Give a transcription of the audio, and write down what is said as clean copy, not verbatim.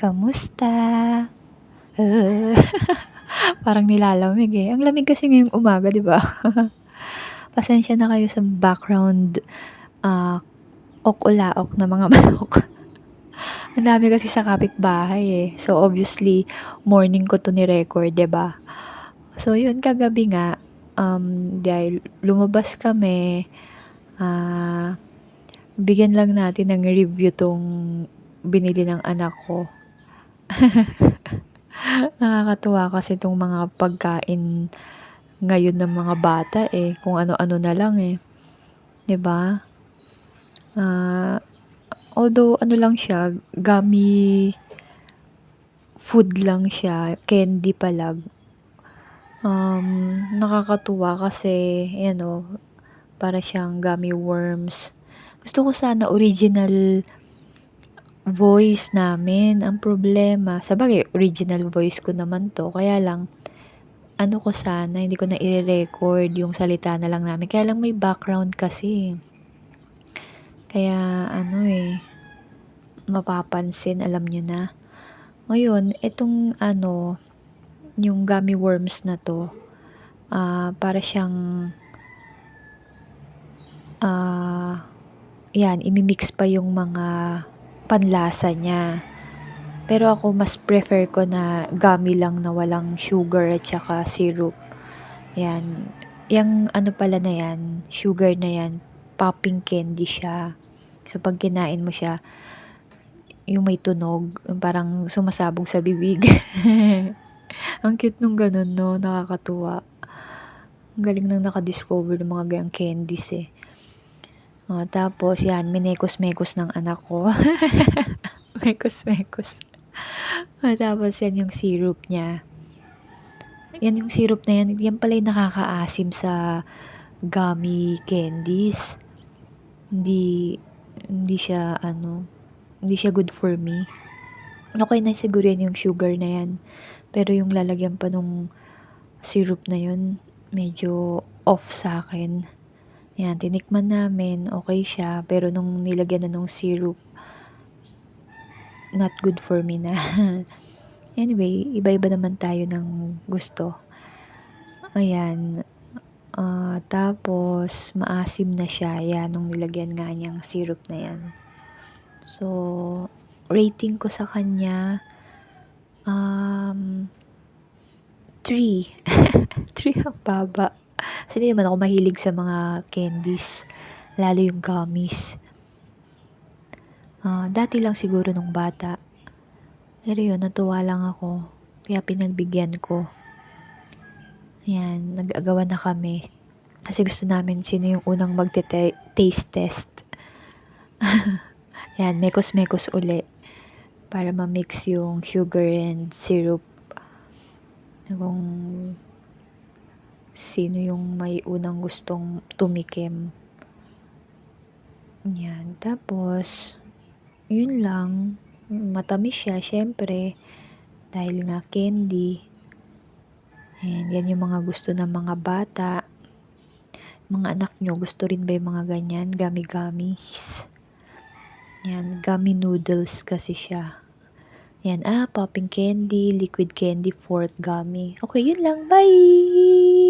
Kamusta? Parang nilalamig eh. Ang lamig kasi ngayong umaga, di ba? Pasensya na kayo sa background ok-ulaok na mga manok. Ang dami kasi sa kapitbahay eh. So obviously, morning ko to ni-record, di ba? So yun, kagabi nga, dahil lumabas kami, bigyan lang natin ng review tong binili ng anak ko. Nakakatuwa kasi itong mga pagkain ngayon ng mga bata eh, kung ano-ano na lang eh. 'Di ba? Although ano lang siya, gummy food lang siya, candy palag. Nakakatuwa kasi, para siyang gummy worms. Gusto ko sana original voice namin. Ang problema, sabagay, original voice ko naman to. Kaya lang, ano ko sana, hindi ko na i-record yung salita na lang namin. Kaya lang may background kasi. Kaya mapapansin, alam nyo na. Ngayon, itong yung gummy worms na to, para siyang, yan, imimix pa yung mga panlasa niya. Pero ako mas prefer ko na gummy lang na walang sugar at saka syrup. Yan. Yung pala na yan, sugar na yan, popping candy siya. So pag kinain mo siya, yung may tunog, yung parang sumasabog sa bibig. Ang cute nung ganun, no? Nakakatuwa. Ang galing nang nakadiscover ng mga gayang candies eh. Tapos yan, minekos-mekos ng anak ko. Mekos-mekos. Tapos yan yung syrup niya. Yan yung syrup na yan. Yan pala yung nakakaasim sa gummy candies. Hindi siya hindi siya good for me. Okay na siguro yan yung sugar na yan. Pero yung lalagyan pa nung syrup na yun, medyo off sa akin. Yan, tinikman namin, okay siya. Pero nung nilagyan na nung syrup, not good for me na. Anyway, iba-iba naman tayo ng gusto. Ayan. Tapos, maasim na siya. Yan, nung nilagyan nga niyang syrup na yan. So, rating ko sa kanya, 3. 3 ang baba. Kasi hindi naman ako mahilig sa mga candies. Lalo yung gummies. Dati lang siguro nung bata. Pero yun, natuwa lang ako. Kaya pinagbigyan ko. Yan, nag-agawan na kami. Kasi gusto namin sino yung unang magte-taste test. Yan, mekos-mekos uli. Para ma-mix yung sugar and syrup. Kung sino yung may unang gustong tumikim. Yan, tapos, yun lang. Matamis siya, syempre. Dahil nga candy. And yan yung mga gusto ng mga bata. Mga anak nyo, gusto rin ba yung mga ganyan? Gummy-gummies. Yan, gummy noodles kasi siya. Yan, popping candy, liquid candy, fork gummy. Okay, yun lang. Bye!